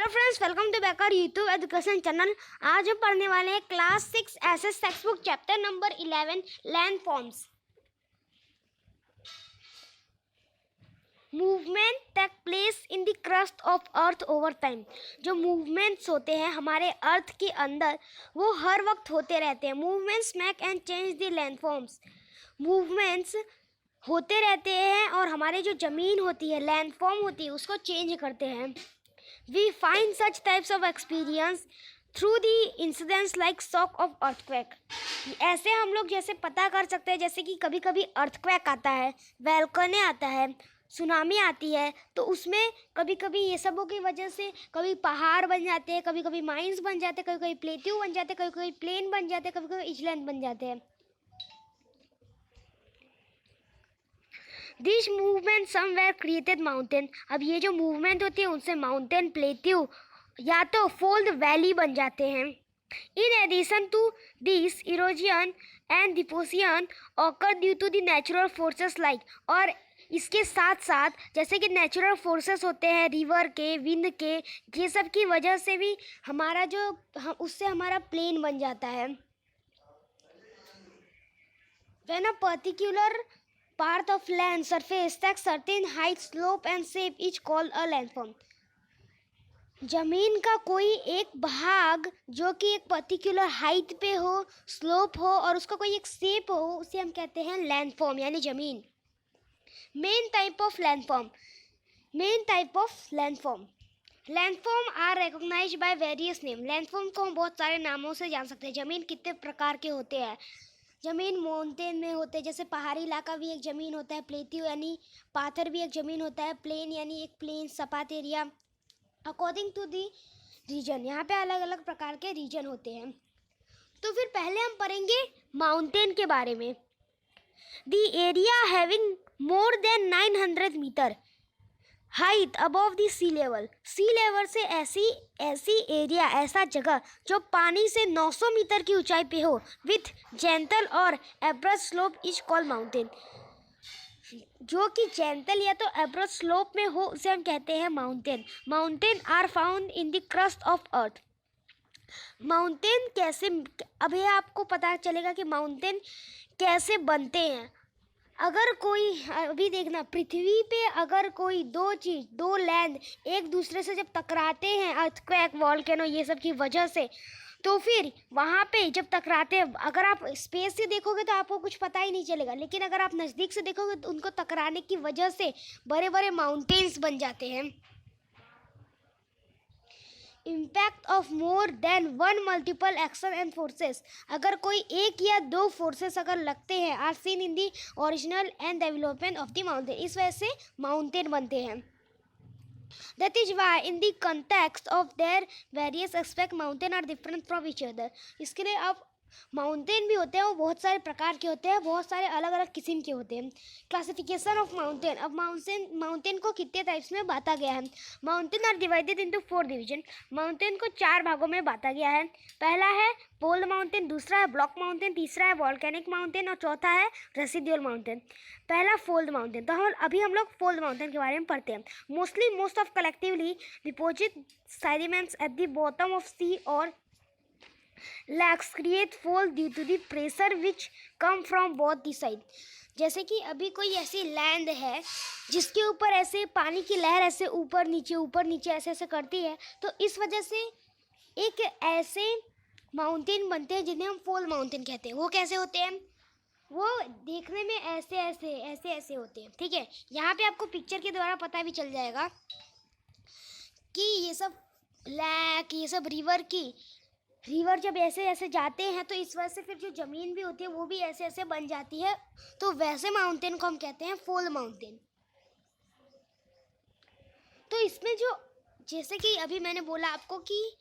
Hello friends, welcome to back our YouTube education channel. आज हम पढ़ने वाले हैं class 6 SS text book chapter number 11 land forms. Movement take place in the crust of earth over time. जो movements होते हैं हमारे अर्थ के अंदर वो हर वक्त होते रहते हैं। Movements make and change the land forms. Movements होते रहते हैं और हमारी जो ज़मीन होती है, लैंड फॉर्म होती है, उसको चेंज करते हैं। We find such types of experience through the incidents like shock of earthquake। ऐसे हम लोग जैसे पता कर सकते हैं, जैसे कि कभी कभी अर्थक्वेक आता है, वोल्केनो आता है, सुनामी आती है, तो उसमें कभी कभी ये सबों की वजह से कभी पहाड़ बन जाते हैं, कभी कभी माइंस बन जाते हैं, कभी कभी प्लेट्यू बन जाते हैं, कभी कभी प्लेन बन जाते हैं, कभी कभी इजलैंड बन जाते हैं। This movement somewhere created mountain. अब ये जो मूवमेंट होती है उनसे माउंटेन, प्लेट्यू या तो फोल्ड वैली बन जाते हैं। In addition to this erosion and deposition occur due to the natural forces like, और इसके साथ साथ जैसे कि नेचुरल फोर्सेस होते हैं रिवर के, विंड के, ये सब की वजह से भी हमारा जो उससे हमारा प्लेन बन जाता है। When a particular part of land surface takes certain height, slope and shape each called a landform। जमीन का कोई एक भाग जो कि एक पर्टिकुलर हाइट पे हो, स्लोप हो और उसका कोई एक शेप हो, उसे हम कहते हैं लैंडफॉर्म यानी जमीन। Main type of landform. Landform are recognized by various name. Landform को हम बहुत सारे नामों से जान सकते हैं। जमीन कितने प्रकार के होते हैं। ज़मीन माउंटेन में होते हैं, जैसे पहाड़ी इलाका भी एक ज़मीन होता है, प्लेट्यू यानी पाथर भी एक ज़मीन होता है, प्लेन यानी एक प्लेन सपाट area. According to the region, यहाँ पे अलग अलग प्रकार के रीजन होते हैं। तो फिर पहले हम पढ़ेंगे माउंटेन के बारे में। The area having more than 900 metre height above the sea level. Sea level से ऐसी एरिया, ऐसा जगह जो पानी से 900 मीटर की ऊंचाई पे हो, विथ जेंटल और एब्रस स्लोप इज कॉल्ड माउंटेन। जो कि जेंटल या तो एब्रस स्लोप में हो उसे हम कहते हैं mountain. Mountain are found in the crust of earth. Mountain कैसे, अभी आपको पता चलेगा कि माउंटेन कैसे बनते हैं। अगर कोई, अभी देखना, पृथ्वी पे अगर कोई दो लैंड एक दूसरे से जब टकराते हैं, अर्थक्वेक, वोल्केनो ये सब की वजह से, तो फिर वहाँ पे जब टकराते हैं, अगर आप स्पेस से देखोगे तो आपको कुछ पता ही नहीं चलेगा, लेकिन अगर आप नज़दीक से देखोगे तो उनको टकराने की वजह से बड़े बड़े माउंटेन्स बन जाते हैं। Impact of more than one multiple action and forces. अगर कोई एक या दो फोर्सेस अगर लगते हैं, are seen in the original and development of the mountain. इस वजह से माउंटेन बनते हैं। That is why in the context of their various aspect mountain are different from each other. इसके लिए अब माउंटेन भी होते हैं, वो बहुत सारे प्रकार के होते हैं, बहुत सारे अलग अलग किस्म के होते हैं। Classification of mountain. अब माउंटेन को कितने टाइप्स में बांटा गया है। Mountain are divided into 4 division. Mountain को 4 भागों में बांटा गया है। पहला है पोल माउंटेन, दूसरा है ब्लॉक माउंटेन, तीसरा है वॉल्केनिक माउंटेन और चौथा है रेसिडुअल माउंटेन। पहला फोल्ड माउंटेन। तो हम लोग फोल्ड माउंटेन के बारे में पढ़ते हैं। Most of collectively deposit sediments at the bottom of sea और lakes create fall due to the pressure which come from both the side। जैसे कि अभी कोई ऐसी लैंड है जिसके ऊपर ऐसे पानी की लहर ऐसे ऊपर नीचे ऐसे करती है, तो इस वजह से एक ऐसे माउंटेन बनते हैं जिन्हें हम फॉल माउंटेन कहते हैं। वो कैसे होते हैं? वो देखने में ऐसे होते हैं। ठीक है, यहाँ पे आपको पिक्चर के द्वारा पता भी चल जाएगा कि ये सब लेक, ये सब रिवर जब ऐसे जाते हैं तो इस वजह से फिर जो ज़मीन भी होती है वो भी ऐसे बन जाती है। तो वैसे माउंटेन को हम कहते हैं फॉल माउंटेन। तो इसमें जो, जैसे कि अभी मैंने बोला आपको कि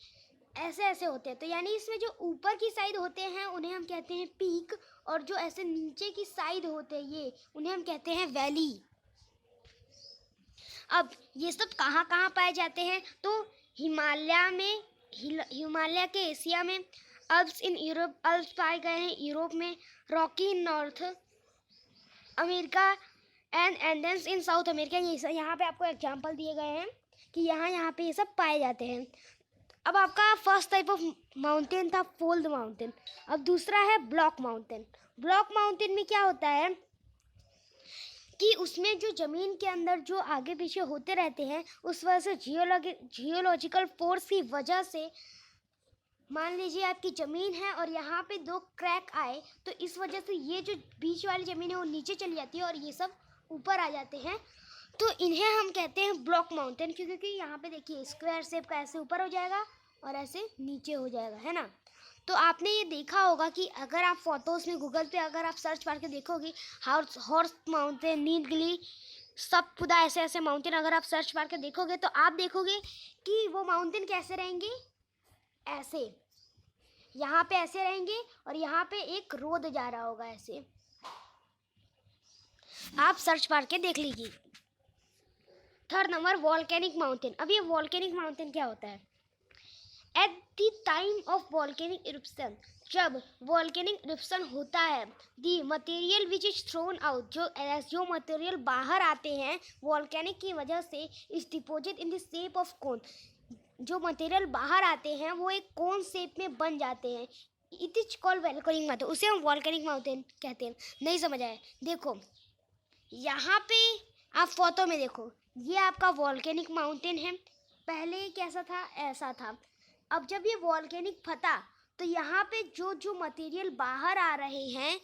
ऐसे होते हैं, तो यानी इसमें जो ऊपर की साइड होते हैं उन्हें हम कहते हैं पीक, और जो ऐसे नीचे की साइड होते हैं ये, उन्हें हम कहते हैं वैली। अब ये सब कहाँ कहाँ पाए जाते हैं? तो हिमालय के एशिया में, अल्प्स इन यूरोप, अल्प्स पाए गए हैं यूरोप में, Rocky in North America and Andes in South America. ये यहाँ पे आपको एग्जांपल दिए गए हैं कि यहाँ पे ये सब पाए जाते हैं। अब आपका फर्स्ट टाइप ऑफ माउंटेन था फोल्ड माउंटेन। अब दूसरा है ब्लॉक माउंटेन। ब्लॉक माउंटेन में क्या होता है कि उसमें जो ज़मीन के अंदर जो आगे पीछे होते रहते हैं, उस वजह से जियोलॉजिकल फोर्स की वजह से, मान लीजिए आपकी ज़मीन है और यहाँ पे दो क्रैक आए, तो इस वजह से ये जो बीच वाली ज़मीन है वो नीचे चली जाती है और ये सब ऊपर आ जाते हैं। तो इन्हें हम कहते हैं ब्लॉक माउंटेन, क्योंकि यहाँ पे देखिए स्क्वायर शेप का ऐसे ऊपर हो जाएगा और ऐसे नीचे हो जाएगा, है ना। तो आपने ये देखा होगा कि अगर आप फोटोज़ में गूगल पे अगर आप सर्च मार के देखोगे हॉर्स माउंटेन, नीलगिरी, सतपुड़ा, ऐसे ऐसे माउंटेन अगर आप सर्च मार के देखोगे तो आप देखोगे कि वो माउंटेन कैसे रहेंगे, ऐसे यहाँ पे ऐसे रहेंगे और यहाँ पे एक रोड जा रहा होगा ऐसे। आप सर्च मार के देख लीजिए। Third number volcanic mountain. अब ये वॉल्केनिक माउंटेन क्या होता है? At the time of volcanic eruption, जब वॉल्केनिक इरप्शन होता है, दी material which is thrown out, जो मटेरियल बाहर आते हैं वॉल्केनिक की वजह से, is deposit in the shape of cone. जो मटेरियल बाहर आते हैं वो एक कोन शेप में बन जाते हैं। It is called volcanic mountain, उसे हम वॉल्केनिक माउंटेन कहते हैं। नहीं समझ आया? देखो यहाँ पे आप फोटो में देखो, ये आपका वॉल्केनिक माउंटेन है। पहले कैसा था? ऐसा था। अब जब ये वॉल्केनिक फटा तो यहाँ पे जो जो मटेरियल बाहर आ रहे हैं,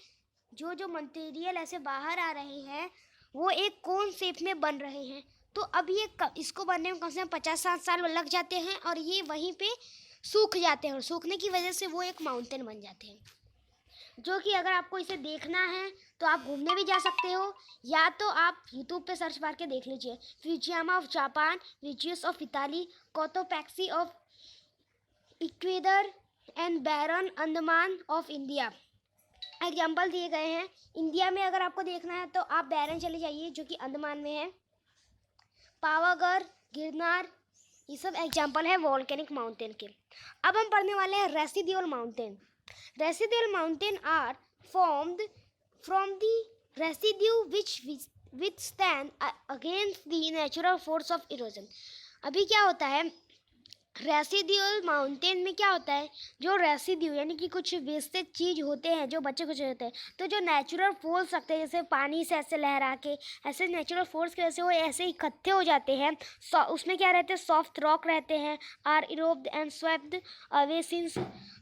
जो मटेरियल ऐसे बाहर आ रहे हैं, वो एक कोन शेप में बन रहे हैं। तो अब ये इसको बनने में कम से कम 50-60 साल लग जाते हैं और ये वहीं पे सूख जाते हैं और सूखने की वजह से वो एक माउंटेन बन जाते हैं। जो कि अगर आपको इसे देखना है तो आप घूमने भी जा सकते हो, या तो आप यूट्यूब पे सर्च मार के देख लीजिए। Fujiyama of Japan, Vesuvius of Italy, Cotopaxi of Ecuador and Barren Andaman of India example दिए गए हैं। इंडिया में अगर आपको देखना है तो आप बैरन चले जाइए जो कि अंडमान में है। पावागढ़, गिरनार, ये सब एग्जाम्पल है वॉल्केनिक माउंटेन के। अब हम पढ़ने वाले हैं residual mountain. Residual mountain are formed from the residue which withstand against the natural force of erosion. अभी क्या होता है रेसिड्यूअल माउंटेन में, क्या होता है जो रेसिड्यू यानी कि कुछ वेस्टेज चीज़ होते हैं जो बच्चे कुछ होते हैं, तो जो नेचुरल फोर्स सकते हैं, जैसे पानी से ऐसे लहरा के, ऐसे नेचुरल फोर्स की वजह से वो ऐसे इकट्ठे हो जाते हैं। उसमें क्या रहते हैं? सॉफ्ट रॉक रहते हैं, are eroded and swept away since.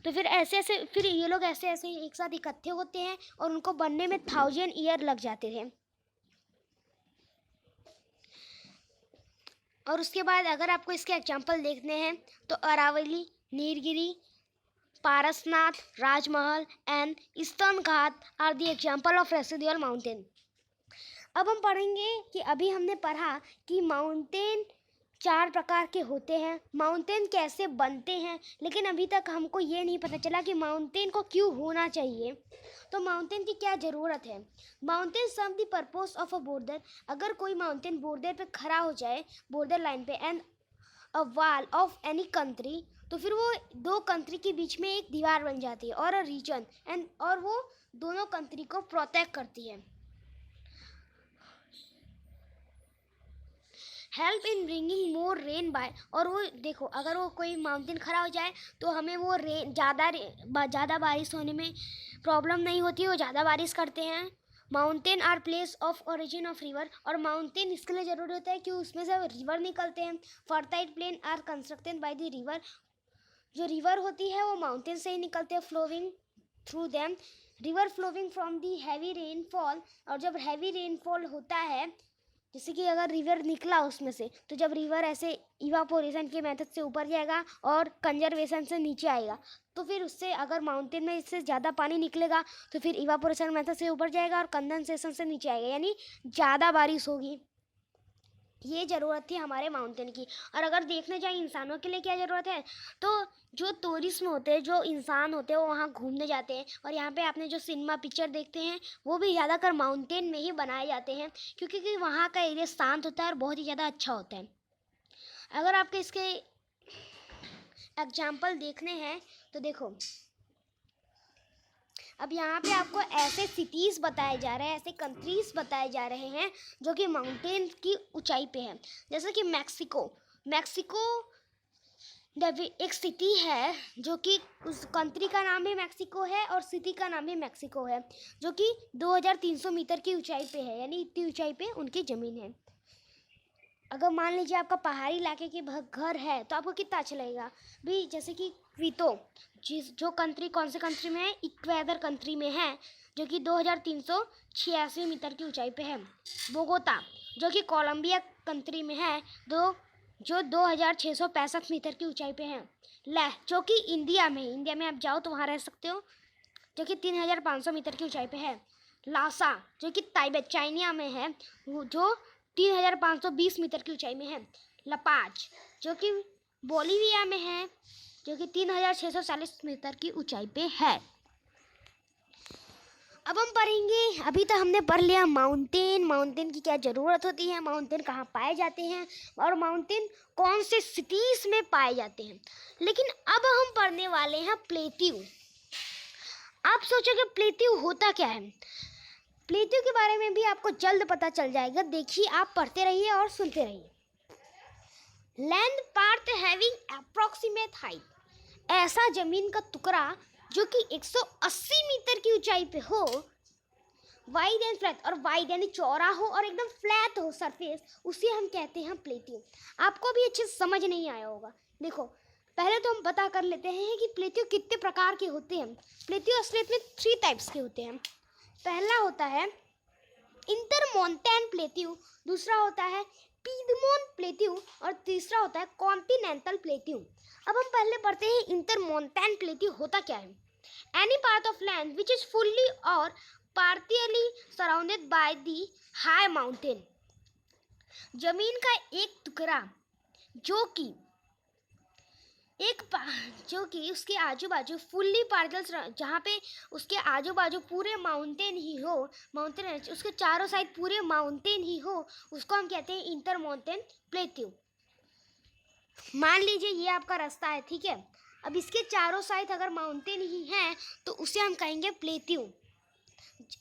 तो फिर ऐसे ऐसे फिर ये लोग ऐसे ऐसे एक साथ इकट्ठे होते हैं और उनको बनने में 1000 ईयर लग जाते हैं। और उसके बाद अगर आपको इसके एग्जाम्पल देखने हैं तो Aravalli, Nilgiri, Parasnath, Rajmahal and Eastern Ghat are the example of residual mountain. अब हम पढ़ेंगे कि अभी हमने पढ़ा कि माउंटेन 4 प्रकार के होते हैं, माउंटेन कैसे बनते हैं, लेकिन अभी तक हमको ये नहीं पता चला कि माउंटेन को क्यों होना चाहिए, तो माउंटेन की क्या ज़रूरत है। Mountain serve the purpose of a border. अगर कोई माउंटेन बॉर्डर पे खड़ा हो जाए, बॉर्डर लाइन पे, and a wall of any country, तो फिर वो 2 कंट्री के बीच में एक दीवार बन जाती है, और अ रीजन एंड, और वो दोनों कंट्री को प्रोटेक्ट करती है। Help in bringing more rain by, और वो देखो अगर वो कोई माउंटेन खड़ा हो जाए तो हमें वो रेन ज़्यादा बारिश होने में प्रॉब्लम नहीं होती है, वो ज़्यादा बारिश करते हैं। Mountain are place of origin of river, और माउंटेन इसके लिए ज़रूरी होता है कि उसमें से रिवर निकलते हैं। Fertile plain are constructed by the river, जो रिवर होती है वो माउंटेन से ही निकलते हैं, flowing through them. River flowing from the heavy rainfall, और जब हैवी रेनफॉल होता है, जैसे कि अगर रिवर निकला उसमें से, तो जब रिवर ऐसे इवापोरेशन के मेथड से ऊपर जाएगा और कंजर्वेशन से नीचे आएगा, तो फिर उससे अगर माउंटेन में इससे ज़्यादा पानी निकलेगा तो फिर इवापोरेशन मेथड से ऊपर जाएगा और कंडेंसेशन से नीचे आएगा, यानी ज़्यादा बारिश होगी। ये ज़रूरत थी हमारे माउंटेन की। और अगर देखने जाए इंसानों के लिए क्या ज़रूरत है, तो जो टूरिस्ट में होते हैं, जो इंसान होते हैं, वो वहाँ घूमने जाते हैं, और यहाँ पे आपने जो सिनेमा पिक्चर देखते हैं वो भी ज़्यादातर माउंटेन में ही बनाए जाते हैं, क्योंकि वहाँ का एरिया शांत होता है और बहुत ही ज़्यादा अच्छा होता है। अगर आपके इसके एग्जाम्पल देखने हैं तो देखो, अब यहाँ पे आपको ऐसे सिटीज़ बताए जा रहे हैं, ऐसे कंट्रीज़ बताए जा रहे हैं जो कि माउंटेन की ऊंचाई पे हैं। जैसे कि मैक्सिको, मैक्सिको एक सिटी है जो कि उस कंट्री का नाम भी मैक्सिको है और सिटी का नाम भी मैक्सिको है, जो कि 2300 मीटर की ऊंचाई पे है, यानी इतनी ऊंचाई पे उनकी ज़मीन है। अगर मान लीजिए आपका पहाड़ी इलाके के घर है तो आपको कितना अच्छा लगेगा भी। जैसे कि क्वितो जो कंट्री कौन से कंट्री में है, इक्वेदर कंट्री में है, जो कि 2386 मीटर की ऊंचाई पे है। बोगोता जो कि कोलंबिया कंट्री में है, जो 2665 मीटर की ऊंचाई पे है। लेह जो कि इंडिया में आप जाओ तो वहाँ रह सकते हो, जो कि 3500 मीटर की ऊंचाई पे है। लासा जो कि ताइबेट चाइना में है, जो 3520 मीटर की ऊंचाई में है। लपाज जो कि बोलिविया में है, जो कि 3640 मीटर की ऊंचाई पे है। अब हम पढ़ेंगे, अभी तक हमने पढ़ लिया माउंटेन की क्या ज़रूरत होती है, माउंटेन कहाँ पाए जाते हैं और माउंटेन कौन से सिटीज़ में पाए जाते हैं। लेकिन अब हम पढ़ने वाले हैं प्लेट्यू। आप सोचोगे प्लेट्यू होता क्या है? प्लेट्यू के बारे में भी आपको जल्द पता चल जाएगा। देखिए, आप पढ़ते रहिए और सुनते रहिए। Land part having approximate height, ऐसा जमीन का टुकड़ा जो कि 180 मीटर की ऊंचाई पे हो, वाइड एंड फ्लैट, और वाइड यानी चौड़ा हो और एकदम फ्लैट हो सरफेस, उसे हम कहते हैं प्लेट्यू। आपको भी अच्छे से समझ नहीं आया होगा। देखो, पहले तो हम पता कर लेते हैं कि प्लेट्यू कितने प्रकार के होते हैं। प्लेट्यू असलियत में 3 टाइप्स के होते हैं। पहला होता है इंटरमोंटैन प्लेट्यू, दूसरा होता है पीडमोंट प्लेट्यू और तीसरा होता है कॉन्टिनेंटल प्लेट्यू। अब हम पहले पढ़ते हैं इंटरमोंटैन प्लेट्यू होता क्या है। Any part of land which is fully or partially surrounded by the high mountain, जमीन का एक टुकड़ा जो कि उसके आजू बाजू फुल्ली पार्टियल, जहाँ पे उसके आजू बाजू पूरे माउंटेन ही हो, उसके चारों साइड पूरे माउंटेन ही हो, उसको हम कहते हैं इंटरमोंटैन प्लेट्यू। मान लीजिए ये आपका रास्ता है, ठीक है। अब इसके चारों साइड अगर माउंटेन ही हैं तो उसे हम कहेंगे प्लेट्यू।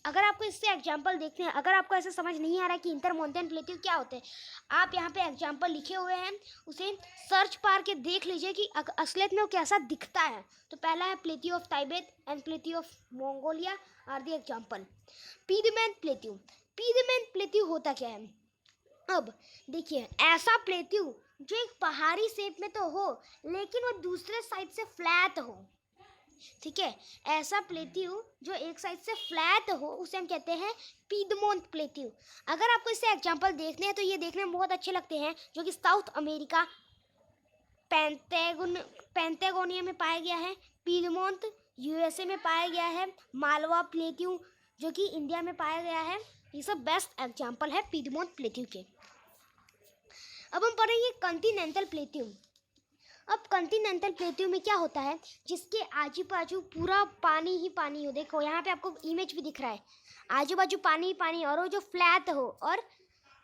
अगर आपको इससे एग्जाम्पल देखते हैं, अगर आपको ऐसे समझ नहीं आ रहा कि इंटरमोंटैन प्लेट्यू क्या होते हैं, आप यहाँ पे एग्जाम्पल लिखे हुए हैं, उसे सर्च पार के देख लीजिए कि असलियत में वो कैसा दिखता है। तो पहला है plateau of Tibet and plateau of Mongolia are the example. Piedmont plateau होता क्या है? अब देखिए, ऐसा प्लेट्यू जो एक पहाड़ी शेप में तो हो लेकिन वो दूसरे साइड से फ्लैट हो, ठीक है। ऐसा प्लेट्यू जो एक साइड से फ्लैट हो उसे हम कहते हैं पीडमोंट प्लेट्यू। अगर आपको इससे एग्जांपल देखने हैं तो ये देखने में बहुत अच्छे लगते हैं, जो कि साउथ अमेरिका पेंटागोनिया में पाया गया है। पीडमोंट यूएसए में पाया गया है। मालवा प्लेट्यू जो कि इंडिया में पाया गया है। ये सब बेस्ट एग्जाम्पल है पीडमोंट प्लेट्यू के। अब हम पढ़ेंगे कॉन्टिनेंटल प्लेट्यू। अब कॉन्टिनेंटल प्लेट्यू में क्या होता है, जिसके आजू बाजू पूरा पानी ही पानी हो। देखो यहाँ पे आपको इमेज भी दिख रहा है, आजू बाजू पानी ही पानी, और वो जो फ्लैट हो और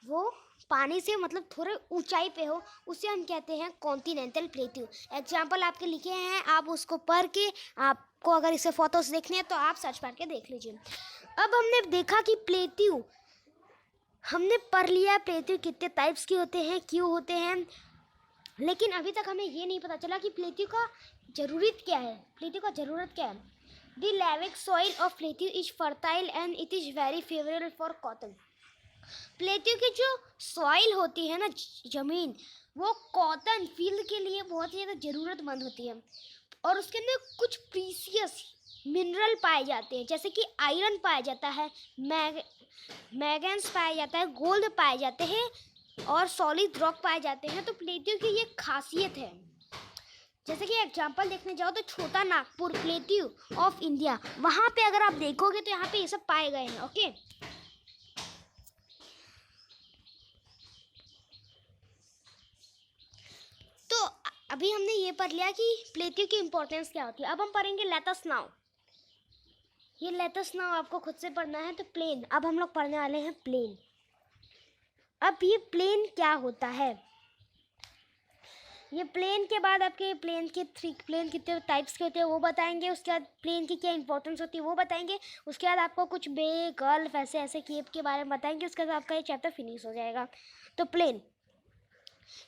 वो पानी से मतलब थोड़े ऊंचाई पे हो, उसे हम कहते हैं कॉन्टिनेंटल प्लेट्यू। एग्जाम्पल आपके लिखे हैं, आप उसको पढ़ के, आपको अगर इसे फोटोज देखने हैं तो आप सर्च मार के देख लीजिए। अब हमने देखा कि प्लेट्यू, हमने पढ़ लिया प्लेट्यू कितने टाइप्स के होते हैं, क्यों होते हैं, लेकिन अभी तक हमें ये नहीं पता चला कि प्लेट्यू का ज़रूरत क्या है। The lavic soil of plateau is fertile and it is very favourable for cotton. Plateau की जो सॉइल होती है ना, ज़मीन, वो कॉटन फील्ड के लिए बहुत ही ज़्यादा ज़रूरतमंद होती है, और उसके अंदर कुछ प्रीसियस मिनरल पाए जाते हैं, जैसे कि आयरन पाया जाता है, मैग्नीज पाया जाता है, गोल्ड पाए जाते हैं और सॉलिड रॉक पाए जाते हैं। तो प्लेट्यू की ये खासियत है। जैसे कि एग्जांपल देखने जाओ तो छोटा नागपुर प्लेट्यू ऑफ इंडिया, वहाँ पे अगर आप देखोगे तो यहाँ पे ये सब पाए गए हैं। ओके, तो अभी हमने ये पढ़ लिया कि प्लेट्यू की इम्पोर्टेंस क्या होती है। अब हम पढ़ेंगे लेटस नाउ। ये लेटस नाउ आपको खुद से पढ़ना है। तो प्लेन, अब हम लोग पढ़ने वाले हैं प्लेन। अब ये प्लेन क्या होता है, ये प्लेन के बाद आपके प्लेन कितने टाइप्स के होते हैं वो बताएंगे। उसके बाद प्लेन की क्या इंपॉर्टेंस होती है वो बताएंगे। उसके बाद आपको कुछ बे, गल्फ, ऐसे केप के बारे में बताएंगे। उसके बाद आपका ये चैप्टर फिनिश हो जाएगा। तो प्लेन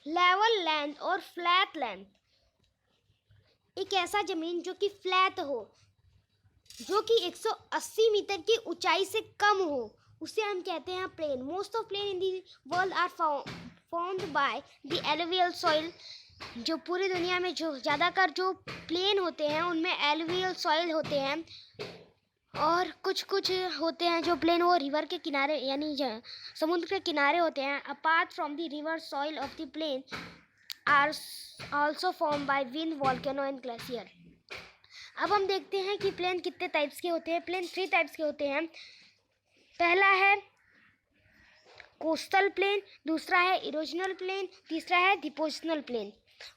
लेवल लैंड और फ्लैट लैंड, एक ऐसा ज़मीन जो कि फ्लैट हो, जो कि 180 मीटर की ऊंचाई से कम हो, उसे हम कहते हैं plain. Most of plain in the world are found by the alluvial soil. जो पूरी दुनिया में जो ज़्यादातर जो प्लेन होते हैं उनमें एलुवियल सॉइल होते हैं, और कुछ कुछ होते हैं जो प्लेन वो रिवर के किनारे यानी समुद्र के किनारे होते हैं। Apart from the river soil of the plain are also form by wind, volcano and glacier. अब हम देखते हैं कि प्लेन कितने टाइप्स के होते हैं। प्लेन 3 टाइप्स के होते हैं। पहला है कोस्टल प्लेन, दूसरा है इरोजनल प्लेन, तीसरा है डिपोजिशनल प्लेन।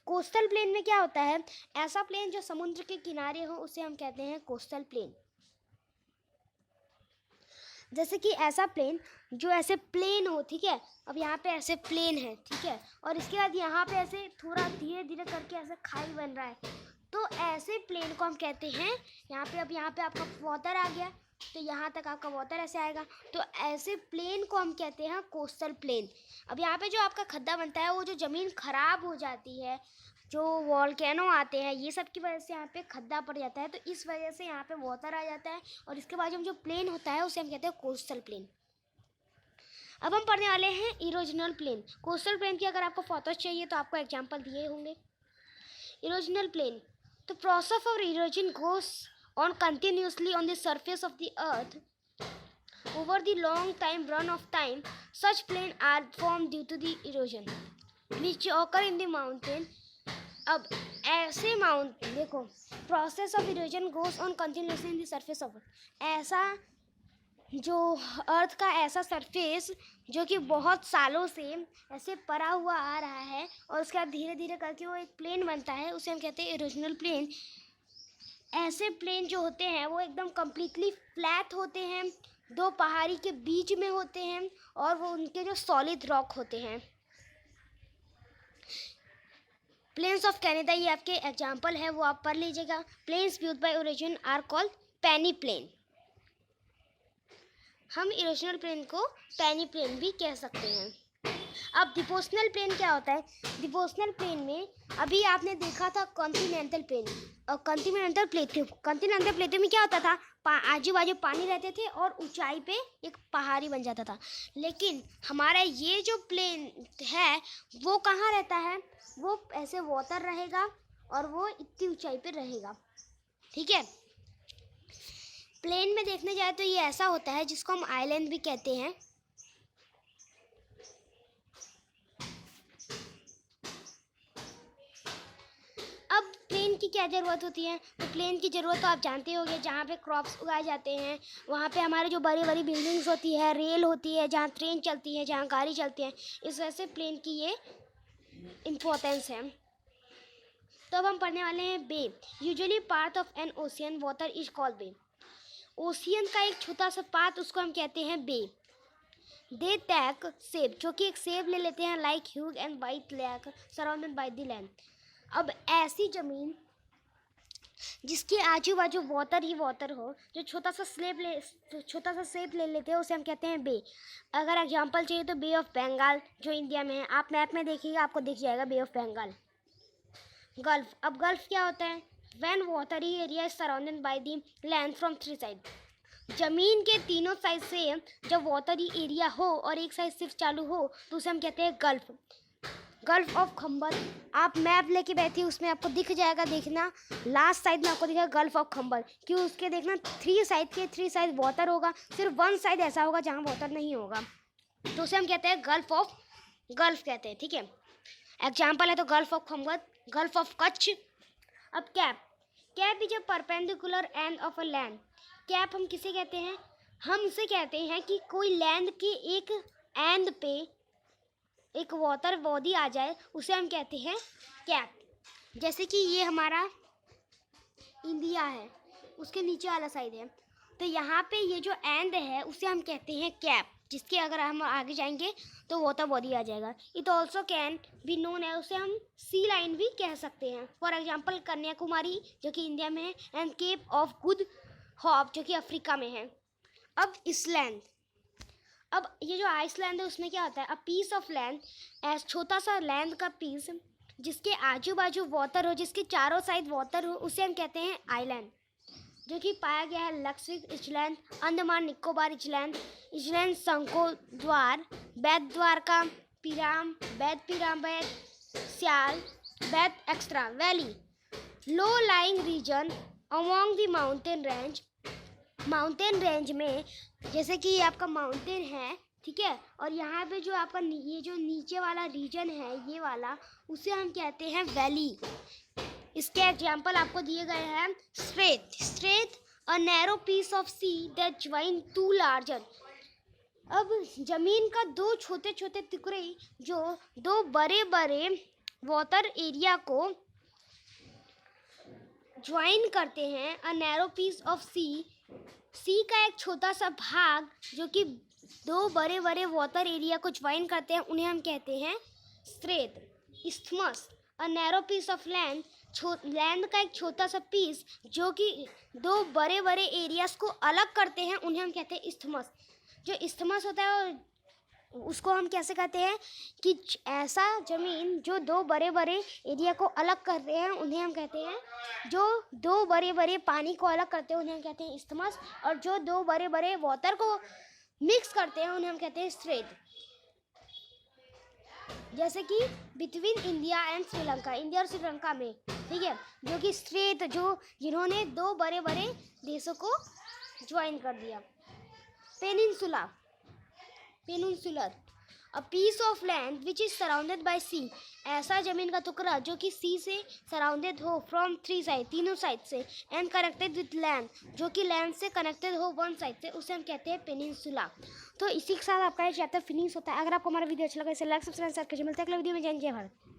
कोस्टल प्लेन में क्या होता है, ऐसा प्लेन जो समुद्र के किनारे हो उसे हम कहते हैं कोस्टल प्लेन। जैसे कि ऐसा प्लेन जो ऐसे प्लेन हो, ठीक है, अब यहाँ पे ऐसे प्लेन है, ठीक है, और इसके बाद यहाँ पे ऐसे थोड़ा धीरे धीरे करके ऐसे खाई बन रहा है, तो ऐसे प्लेन को हम कहते हैं, यहाँ पे आपका वाटर आ गया तो यहाँ तक आपका वाटर ऐसे आएगा, तो ऐसे प्लेन को हम कहते हैं कोस्टल प्लेन। अब यहाँ पे जो आपका खड्डा बनता है वो जो ज़मीन ख़राब हो जाती है, जो वॉल्केनो आते हैं, ये सब की वजह से यहाँ पे खड्डा पड़ जाता है, तो इस वजह से यहाँ पे वाटर आ जाता है, और इसके बाद जो प्लेन होता है उसे हम कहते हैं कोस्टल प्लेन। अब हम पढ़ने वाले हैं इरोजनल प्लेन। कोस्टल प्लेन की अगर आपको फोटोज चाहिए तो आपको एग्जाम्पल दिए होंगे। Erosional plain, the process of erosion goes on continuously on the surface of the earth over the long time run of time. Such plains are formed due to the erosion which occur in the mountain. अब ऐसे mountain देखो, process of erosion goes on continuously in the surface of, ऐसा जो अर्थ का ऐसा surface जो कि बहुत सालों से ऐसे पड़ा हुआ आ रहा है, और उसके बाद धीरे धीरे करके वो एक प्लेन बनता है, उसे हम कहते हैं इरोजनल प्लेन। ऐसे प्लेन जो होते हैं वो एकदम कम्प्लीटली फ्लैट होते हैं, 2 पहाड़ी के बीच में होते हैं, और वो उनके जो सॉलिड रॉक होते हैं। प्लेन्स ऑफ कनाडा ये आपके एग्जाम्पल है, वो आप पढ़ लीजिएगा। Plains viewed by origin are called peneplain. हम इरोजनल प्लेन को पेनी प्लेन भी कह सकते हैं। अब डिपोजिशनल प्लेन क्या होता है? डिपोजिशनल प्लेन में अभी आपने देखा था कॉन्टिनेंटल प्लेन और कॉन्टिनेंटल प्लेटू। कॉन्टिनेंटल प्लेटू में क्या होता था, आजू बाजू पानी रहते थे और ऊंचाई पे एक पहाड़ी बन जाता था। लेकिन हमारा ये जो प्लेन है वो कहाँ रहता है, वो ऐसे वाटर रहेगा और वो इतनी ऊंचाई पे रहेगा, ठीक है। प्लेन में देखने जाए तो ये ऐसा होता है जिसको हम आइलैंड भी कहते हैं। अब प्लेन की क्या ज़रूरत होती है, तो प्लेन की ज़रूरत तो आप जानते होंगे, जहाँ पे क्रॉप्स उगाए जाते हैं, वहाँ पे हमारे जो बड़ी बड़ी बिल्डिंग्स होती है, रेल होती है, जहाँ ट्रेन चलती है, जहाँ गाड़ी चलती है, इस वजह से प्लेन की ये इम्पोर्टेंस है। तो अब हम पढ़ने वाले हैं bay. Usually part of an ocean water is called bay. Ocean का एक छोटा सा पार्ट, उसको हम कहते हैं बे। दे टेक शेप, जो कि एक शेप ले लेते हैं like huge and white lake surrounded by the land. अब ऐसी ज़मीन जिसके आजू बाजू वाटर ही वाटर हो, जो छोटा सा शेप ले लेते हैं, उसे हम कहते हैं बे। अगर एग्जांपल चाहिए तो बे ऑफ बंगाल जो इंडिया में है, आप मैप में देखिएगा आपको दिख जाएगा बे ऑफ बंगाल। गल्फ, अब गल्फ क्या होता है, when watery area is surrounded by the land from 3 side. जमीन के तीनों साइड से जब वाटरी एरिया हो और एक साइड सिर्फ चालू हो तो उसे हम कहते हैं गल्फ। गल्फ ऑफ खंबर, आप मैप लेके बैठी उसमें आपको दिख जाएगा, देखना लास्ट साइड में आपको दिखेगा गल्फ ऑफ खंबर। क्यों, उसके देखना 3 साइड वाटर होगा, सिर्फ 1 साइड ऐसा होगा जहाँ वाटर नहीं होगा, तो उसे हम कहते हैं गल्फ कहते हैं, ठीक है। एग्जाम्पल है तो gulf of Khambhat, gulf of Kutch. अब cape is a perpendicular end of a land. Cape हम किसे कहते हैं, हम उसे कहते हैं कि कोई लैंड के एक एंड पे एक वाटर बॉडी आ जाए, उसे हम कहते हैं कैप। जैसे कि ये हमारा इंडिया है, उसके नीचे वाला साइड है, तो यहाँ पे ये जो एंड है उसे हम कहते हैं कैप, जिसके अगर हम आगे जाएंगे तो वाटर बॉडी आ जाएगा। It also can be known है, उसे हम सी लाइन भी कह सकते हैं। फॉर एग्जाम्पल कन्याकुमारी जो कि इंडिया में है, and Cape of Good Hope जो कि अफ्रीका में है। अब इसलैंड, अब ये जो आइसलैंड है उसमें क्या होता है, अ पीस ऑफ लैंड, ऐस छोटा सा लैंड का पीस जिसके आजू बाजू वाटर हो, जिसके चारों साइड वाटर हो, उसे हम कहते हैं आइलैंड, जो कि पाया गया है Lakshadweep island, Andaman Nicobar island, island Shankhodhar, Bet Dwarka, Piram, Bet पिरामिड, Siyal, Bet extra valley, low lying region among the mountain range. Mountain range में जैसे कि ये आपका माउंटेन है, ठीक है, और यहाँ पे जो आपका ये जो नीचे वाला रीजन है ये वाला, उसे हम कहते हैं वैली। इसके एग्जाम्पल आपको दिए गए हैं, strait a narrow piece of sea that join two larger. अब जमीन का दो छोटे छोटे टुकड़े जो दो बड़े बड़े वाटर एरिया को ज्वाइन करते हैं। अ नैरो पीस ऑफ सी का एक छोटा सा भाग जो कि दो बड़े बड़े वाटर एरिया को ज्वाइन करते हैं, उन्हें हम कहते हैं strait. Isthmus a narrow piece of land, land का एक छोटा सा पीस जो कि दो बड़े बड़े एरियाज को अलग करते हैं, उन्हें हम कहते हैं इस्थमस। जो इस्थमस होता है उसको हम कैसे कहते हैं कि ऐसा ज़मीन जो दो बड़े बड़े एरिया को अलग करते हैं, उन्हें हम कहते हैं, जो दो बड़े बड़े पानी को अलग करते हैं उन्हें हम कहते हैं इस्थमस, और जो दो बड़े बड़े वाटर को मिक्स करते हैं उन्हें हम कहते हैं स्ट्रेट। जैसे कि between India and Sri Lanka, India और श्रीलंका में, ठीक है, जो कि स्ट्रेट, जो जिन्होंने दो बड़े बड़े देशों को ज्वाइन कर दिया। Peninsular a piece of land which is surrounded by sea, ऐसा जमीन का टुकड़ा जो कि सी से सराउंडेड हो फ्रॉम थ्री साइड, तीनों साइड से, एंड कनेक्टेड विद लैंड, जो कि लैंड से कनेक्टेड हो वन साइड से, उसे हम कहते हैं पेनिनसुला। तो इसी के साथ आपका ये चैप्टर फिनिश होता है। अगर आपको हमारा वीडियो अच्छा लगा इसे लाइक सब्सक्राइब शेयर कीजिए। मिलते हैं अगले वीडियो में। जय हिंद, जय भारत।